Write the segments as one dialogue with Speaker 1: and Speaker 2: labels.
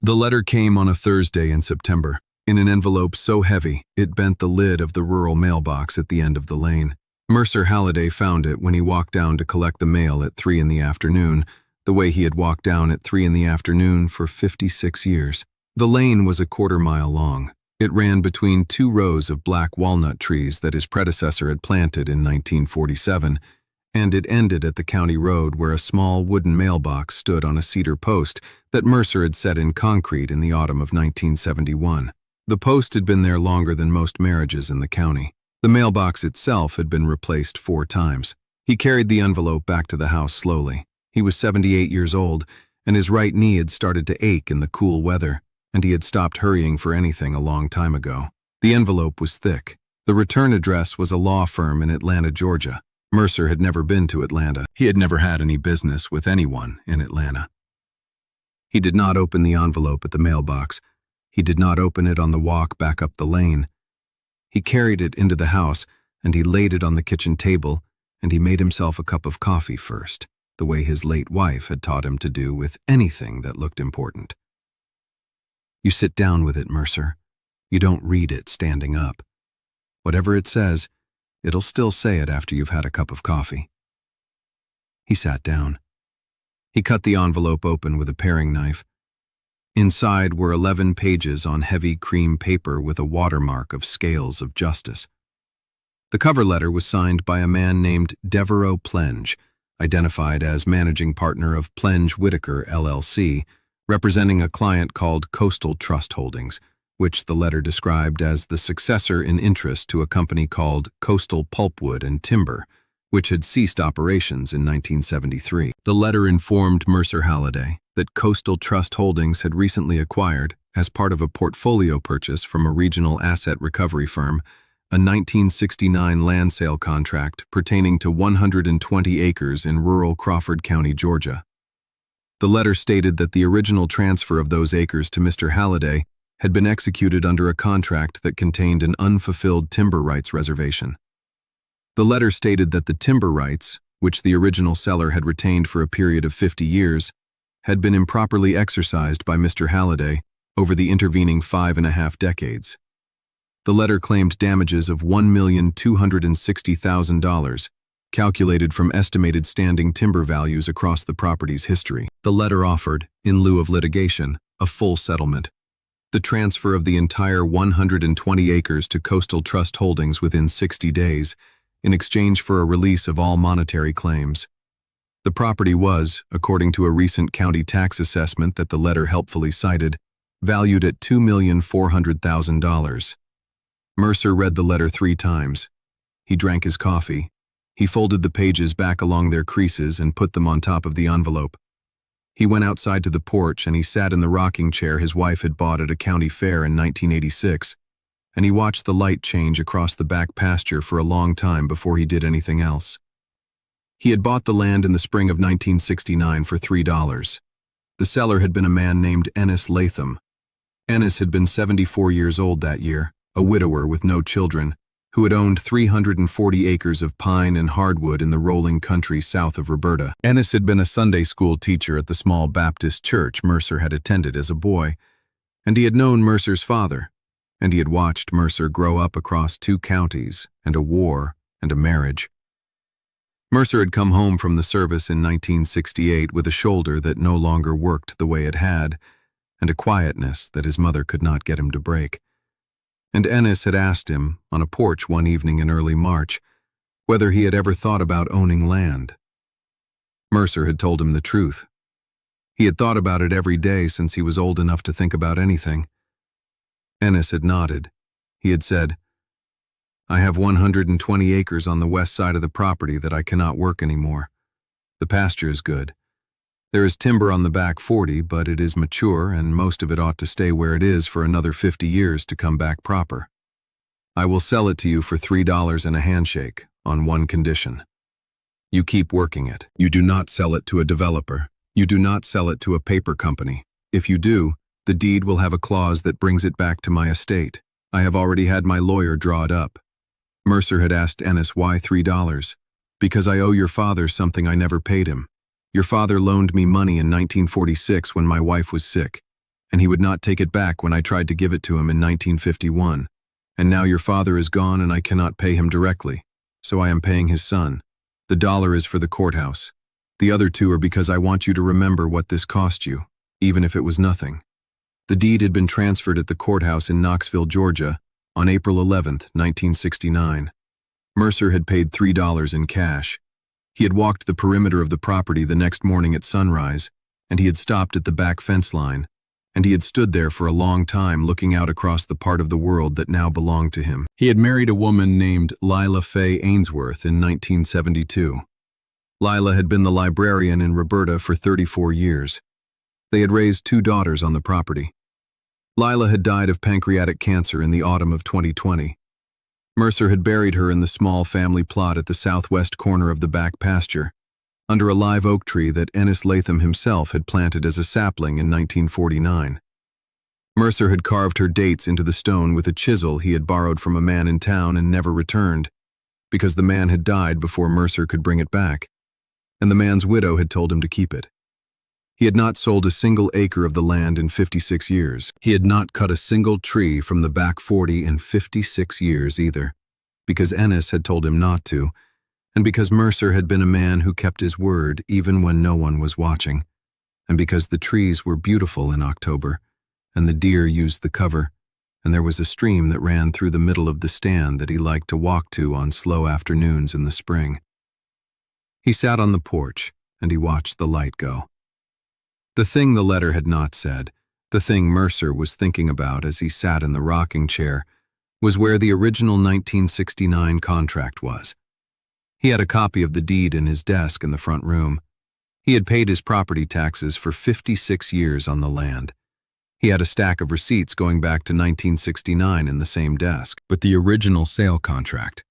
Speaker 1: The letter came on a Thursday in September, in an envelope so heavy it bent the lid of the rural mailbox at the end of the lane. Mercer Halliday found it when he walked down to collect the mail at 3 in the afternoon, the way he had walked down at 3 in the afternoon for 56 years. The lane was a quarter-mile long. It ran between 2 rows of black walnut trees that his predecessor had planted in 1947, and it ended at the county road where a small wooden mailbox stood on a cedar post that Mercer had set in concrete in the autumn of 1971. The post had been there longer than most marriages in the county. The mailbox itself had been replaced 4 times. He carried the envelope back to the house slowly. He was 78 years old, and his right knee had started to ache in the cool weather, and he had stopped hurrying for anything a long time ago. The envelope was thick. The return address was a law firm in Atlanta, Georgia. Mercer had never been to Atlanta. He had never had any business with anyone in Atlanta. He did not open the envelope at the mailbox. He did not open it on the walk back up the lane. He carried it into the house, and he laid it on the kitchen table, and he made himself a cup of coffee first, the way his late wife had taught him to do with anything that looked important. You sit down with it, Mercer. You don't read it standing up. Whatever it says, it'll still say it after you've had a cup of coffee. He sat down. He cut the envelope open with a paring knife. Inside were 11 pages on heavy cream paper with a watermark of scales of justice. The cover letter was signed by a man named Devereaux Plenge, identified as managing partner of Plenge Whitaker, LLC, representing a client called Coastal Trust Holdings, which the letter described as the successor in interest to a company called Coastal Pulpwood and Timber, which had ceased operations in 1973. The letter informed Mercer Halliday that Coastal Trust Holdings had recently acquired, as part of a portfolio purchase from a regional asset recovery firm, a 1969 land sale contract pertaining to 120 acres in rural Crawford County, Georgia. The letter stated that the original transfer of those acres to Mr. Halliday had been executed under a contract that contained an unfulfilled timber rights reservation. The letter stated that the timber rights, which the original seller had retained for a period of 50 years, had been improperly exercised by Mr. Halliday over the intervening 5.5 decades. The letter claimed damages of $1,260,000, calculated from estimated standing timber values across the property's history. The letter offered, in lieu of litigation, a full settlement. The transfer of the entire 120 acres to Coastal Trust Holdings within 60 days, in exchange for a release of all monetary claims. The property was, according to a recent county tax assessment that the letter helpfully cited, valued at $2,400,000. Mercer read the letter 3 times. He drank his coffee. He folded the pages back along their creases and put them on top of the envelope. He went outside to the porch and he sat in the rocking chair his wife had bought at a county fair in 1986, and he watched the light change across the back pasture for a long time before he did anything else. He had bought the land in the spring of 1969 for $3. The seller had been a man named Ennis Latham. Ennis had been 74 years old that year, a widower with no children, who had owned 340 acres of pine and hardwood in the rolling country south of Roberta. Ennis had been a Sunday school teacher at the small Baptist church Mercer had attended as a boy, and he had known Mercer's father, and he had watched Mercer grow up across 2 counties and a war and a marriage. Mercer had come home from the service in 1968 with a shoulder that no longer worked the way it had, and a quietness that his mother could not get him to break. And Ennis had asked him, on a porch one evening in early March, whether he had ever thought about owning land. Mercer had told him the truth. He had thought about it every day since he was old enough to think about anything. Ennis had nodded. He had said, "I have 120 acres on the west side of the property that I cannot work anymore. The pasture is good. There is timber on the back 40, but it is mature and most of it ought to stay where it is for another 50 years to come back proper. I will sell it to you for $3 and a handshake, on one condition. You keep working it. You do not sell it to a developer. You do not sell it to a paper company. If you do, the deed will have a clause that brings it back to my estate. I have already had my lawyer draw it up." Mercer had asked Ennis why $3. "Because I owe your father something I never paid him. Your father loaned me money in 1946 when my wife was sick, and he would not take it back when I tried to give it to him in 1951. And now your father is gone and I cannot pay him directly, so I am paying his son. The dollar is for the courthouse. The other two are because I want you to remember what this cost you, even if it was nothing. The deed had been transferred at the courthouse in Knoxville, Georgia, on April 11, 1969. Mercer had paid $3 in cash. He had walked the perimeter of the property the next morning at sunrise, and he had stopped at the back fence line, and he had stood there for a long time looking out across the part of the world that now belonged to him. He had married a woman named Lila Faye Ainsworth in 1972. Lila had been the librarian in Roberta for 34 years. They had raised 2 daughters on the property. Lila had died of pancreatic cancer in the autumn of 2020. Mercer had buried her in the small family plot at the southwest corner of the back pasture, under a live oak tree that Ennis Latham himself had planted as a sapling in 1949. Mercer had carved her dates into the stone with a chisel he had borrowed from a man in town and never returned, because the man had died before Mercer could bring it back, and the man's widow had told him to keep it. He had not sold a single acre of the land in 56 years. He had not cut a single tree from the back 40 in 56 years either, because Ennis had told him not to, and because Mercer had been a man who kept his word even when no one was watching, and because the trees were beautiful in October, and the deer used the cover, and there was a stream that ran through the middle of the stand that he liked to walk to on slow afternoons in the spring. He sat on the porch, and he watched the light go. The thing the letter had not said, the thing Mercer was thinking about as he sat in the rocking chair, was where the original 1969 contract was. He had a copy of the deed in his desk in the front room. He had paid his property taxes for 56 years on the land. He had a stack of receipts going back to 1969 in the same desk. But the original sale contract,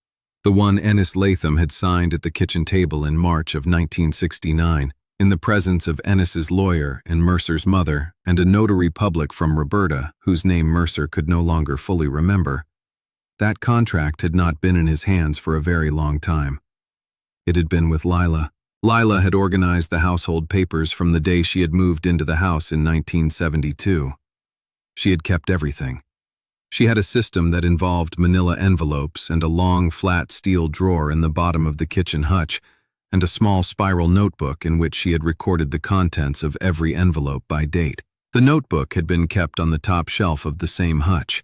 Speaker 1: the one Ennis Latham had signed at the kitchen table in March of 1969, in the presence of Ennis's lawyer and Mercer's mother and a notary public from Roberta whose name Mercer could no longer fully remember, that contract had not been in his hands for a very long time. It had been with Lila. Lila had organized the household papers from the day she had moved into the house in 1972. She had kept everything. She had a system that involved manila envelopes and a long, flat steel drawer in the bottom of the kitchen hutch, and a small spiral notebook in which she had recorded the contents of every envelope by date. The notebook had been kept on the top shelf of the same hutch.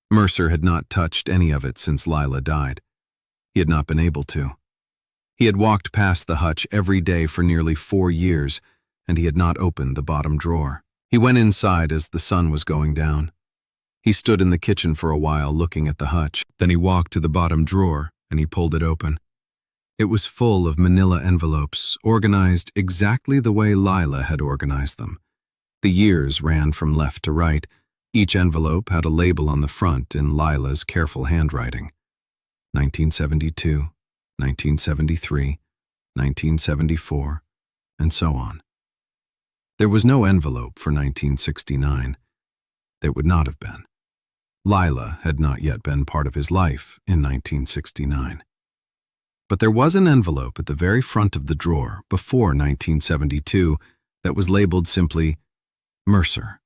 Speaker 1: Mercer had not touched any of it since Lila died. He had not been able to. He had walked past the hutch every day for nearly 4 years, and he had not opened the bottom drawer. He went inside as the sun was going down. He stood in the kitchen for a while looking at the hutch. Then he walked to the bottom drawer, and he pulled it open. It was full of manila envelopes, organized exactly the way Lila had organized them. The years ran from left to right. Each envelope had a label on the front in Lila's careful handwriting. 1972. 1973, 1974, and so on. There was no envelope for 1969. There would not have been. Lila had not yet been part of his life in 1969. But there was an envelope at the very front of the drawer before 1972 that was labeled simply Mercer.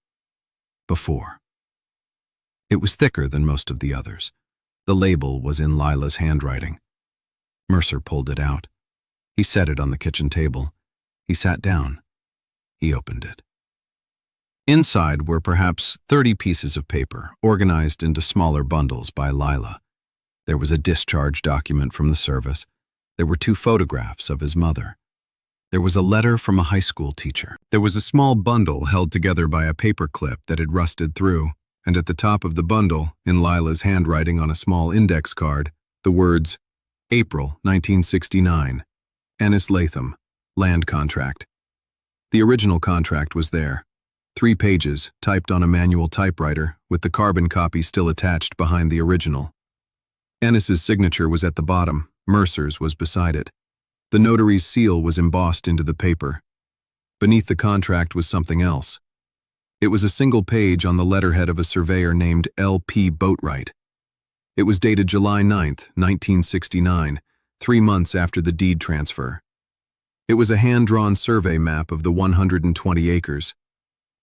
Speaker 1: Before. It was thicker than most of the others. The label was in Lila's handwriting. Mercer pulled it out. He set it on the kitchen table. He sat down. He opened it. Inside were perhaps 30 pieces of paper, organized into smaller bundles by Lila. There was a discharge document from the service. There were 2 photographs of his mother. There was a letter from a high school teacher. There was a small bundle held together by a paper clip that had rusted through, and at the top of the bundle, in Lila's handwriting on a small index card, the words, April 1969, Ennis Latham, land contract. The original contract was there, 3 pages, typed on a manual typewriter, with the carbon copy still attached behind the original. Ennis's signature was at the bottom, Mercer's was beside it. The notary's seal was embossed into the paper. Beneath the contract was something else. It was a single page on the letterhead of a surveyor named L.P. Boatwright. It was dated July 9, 1969, 3 months after the deed transfer. It was a hand-drawn survey map of the 120 acres.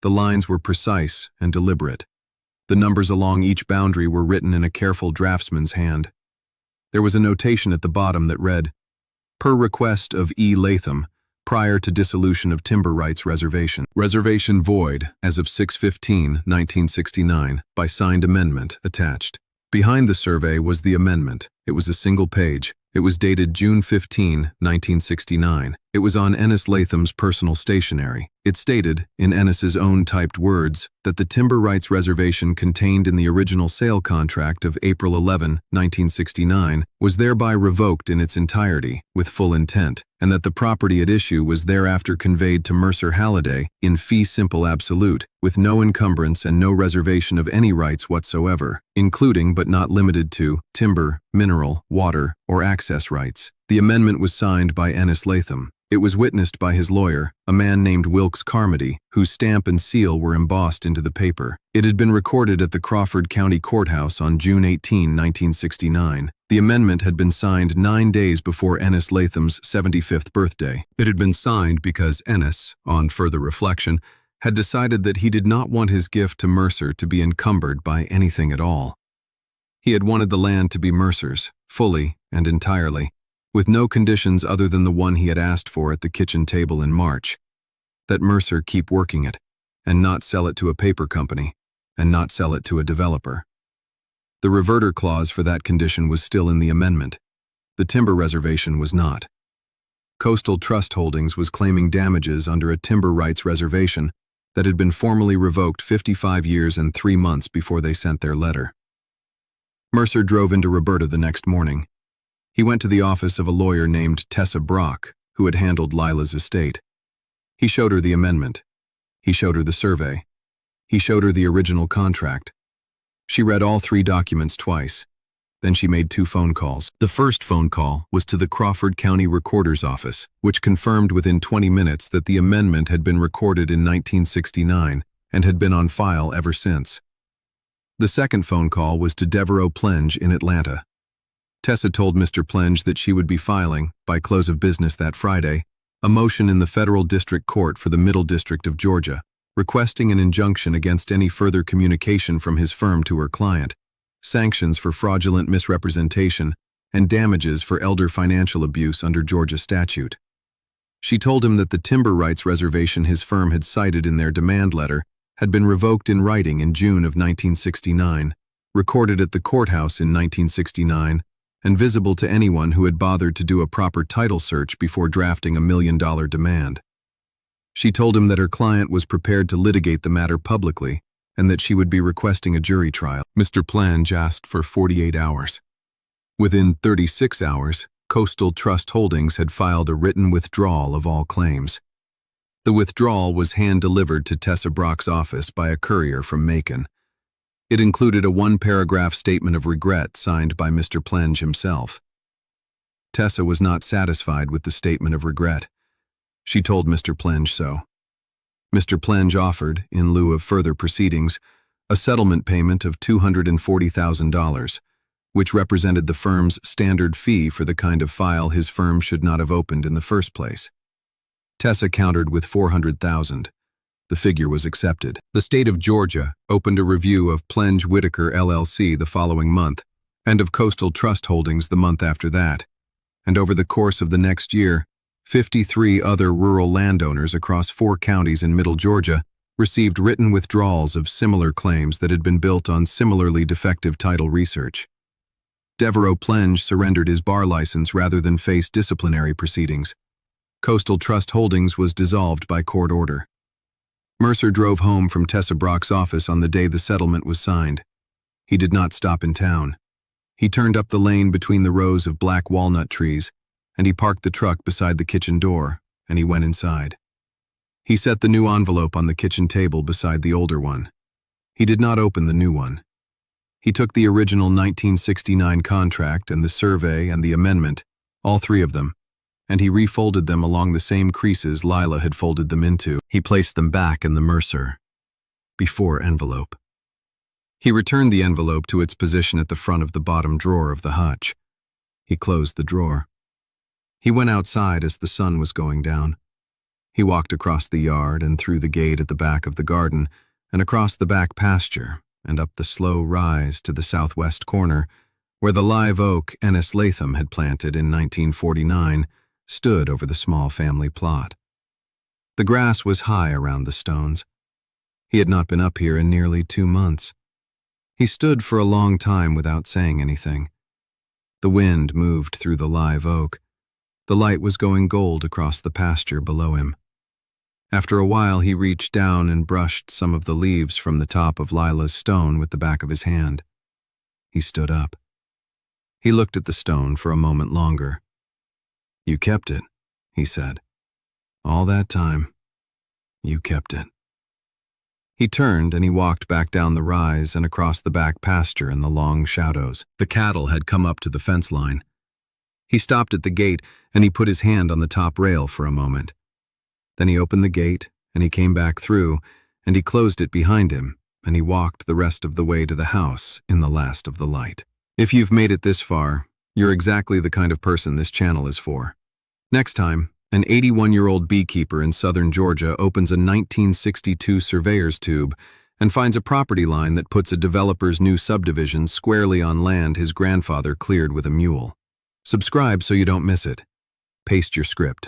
Speaker 1: The lines were precise and deliberate. The numbers along each boundary were written in a careful draftsman's hand. There was a notation at the bottom that read, "Per request of E. Latham, prior to dissolution of timber rights reservation. Reservation void as of 6/15/1969 by signed amendment attached." Behind the survey was the amendment. It was a single page. It was dated June 15, 1969. It was on Ennis Latham's personal stationery. It stated, in Ennis's own typed words, that the timber rights reservation contained in the original sale contract of April 11, 1969, was thereby revoked in its entirety, with full intent, and that the property at issue was thereafter conveyed to Mercer Halliday in fee simple absolute, with no encumbrance and no reservation of any rights whatsoever, including but not limited to timber, mineral, water, or access rights. The amendment was signed by Ennis Latham. It was witnessed by his lawyer, a man named Wilkes Carmody, whose stamp and seal were embossed into the paper. It had been recorded at the Crawford County Courthouse on June 18, 1969. The amendment had been signed 9 days before Ennis Latham's 75th birthday. It had been signed because Ennis, on further reflection, had decided that he did not want his gift to Mercer to be encumbered by anything at all. He had wanted the land to be Mercer's, fully and entirely, with no conditions other than the one he had asked for at the kitchen table in March. That Mercer keep working it, and not sell it to a paper company, and not sell it to a developer. The reverter clause for that condition was still in the amendment. The timber reservation was not. Coastal Trust Holdings was claiming damages under a timber rights reservation that had been formally revoked 55 years and 3 months before they sent their letter. Mercer drove into Roberta the next morning. He went to the office of a lawyer named Tessa Brock, who had handled Lila's estate. He showed her the amendment. He showed her the survey. He showed her the original contract. She read all 3 documents twice. Then she made 2 phone calls. The first phone call was to the Crawford County Recorder's Office, which confirmed within 20 minutes that the amendment had been recorded in 1969 and had been on file ever since. The second phone call was to Devereaux Plenge in Atlanta. Tessa told Mr. Plenge that she would be filing, by close of business that Friday, a motion in the Federal District Court for the Middle District of Georgia, requesting an injunction against any further communication from his firm to her client, sanctions for fraudulent misrepresentation, and damages for elder financial abuse under Georgia statute. She told him that the timber rights reservation his firm had cited in their demand letter had been revoked in writing in June of 1969, recorded at the courthouse in 1969, and visible to anyone who had bothered to do a proper title search before drafting a $1 million demand. She told him that her client was prepared to litigate the matter publicly and that she would be requesting a jury trial. Mr. Plenge asked for 48 hours. Within 36 hours, Coastal Trust Holdings had filed a written withdrawal of all claims. The withdrawal was hand-delivered to Tessa Brock's office by a courier from Macon. It included a 1-paragraph statement of regret signed by Mr. Plenge himself. Tessa was not satisfied with the statement of regret. She told Mr. Plenge so. Mr. Plenge offered, in lieu of further proceedings, a settlement payment of $240,000, which represented the firm's standard fee for the kind of file his firm should not have opened in the first place. Tessa countered with $400,000. The figure was accepted. The state of Georgia opened a review of Plenge Whitaker LLC the following month, and of Coastal Trust Holdings the month after that. And over the course of the next year, 53 other rural landowners across 4 counties in Middle Georgia received written withdrawals of similar claims that had been built on similarly defective title research. Devereaux Plenge surrendered his bar license rather than face disciplinary proceedings. Coastal Trust Holdings was dissolved by court order. Mercer drove home from Tessa Brock's office on the day the settlement was signed. He did not stop in town. He turned up the lane between the rows of black walnut trees, and he parked the truck beside the kitchen door, and he went inside. He set the new envelope on the kitchen table beside the older one. He did not open the new one. He took the original 1969 contract and the survey and the amendment, all 3 of them, and he refolded them along the same creases Lila had folded them into. He placed them back in the Mercer before envelope. He returned the envelope to its position at the front of the bottom drawer of the hutch. He closed the drawer. He went outside as the sun was going down. He walked across the yard and through the gate at the back of the garden and across the back pasture and up the slow rise to the southwest corner where the live oak Ennis Latham had planted in 1949 stood over the small family plot. The grass was high around the stones. He had not been up here in nearly 2 months. He stood for a long time without saying anything. The wind moved through the live oak. The light was going gold across the pasture below him. After a while, he reached down and brushed some of the leaves from the top of Lila's stone with the back of his hand. He stood up. He looked at the stone for a moment longer. "You kept it," he said. "All that time, you kept it." He turned and he walked back down the rise and across the back pasture in the long shadows. The cattle had come up to the fence line. He stopped at the gate and he put his hand on the top rail for a moment. Then he opened the gate and he came back through and he closed it behind him and he walked the rest of the way to the house in the last of the light. If you've made it this far, you're exactly the kind of person this channel is for. Next time, an 81-year-old beekeeper in southern Georgia opens a 1962 surveyor's tube and finds a property line that puts a developer's new subdivision squarely on land his grandfather cleared with a mule. Subscribe so you don't miss it. Paste your script.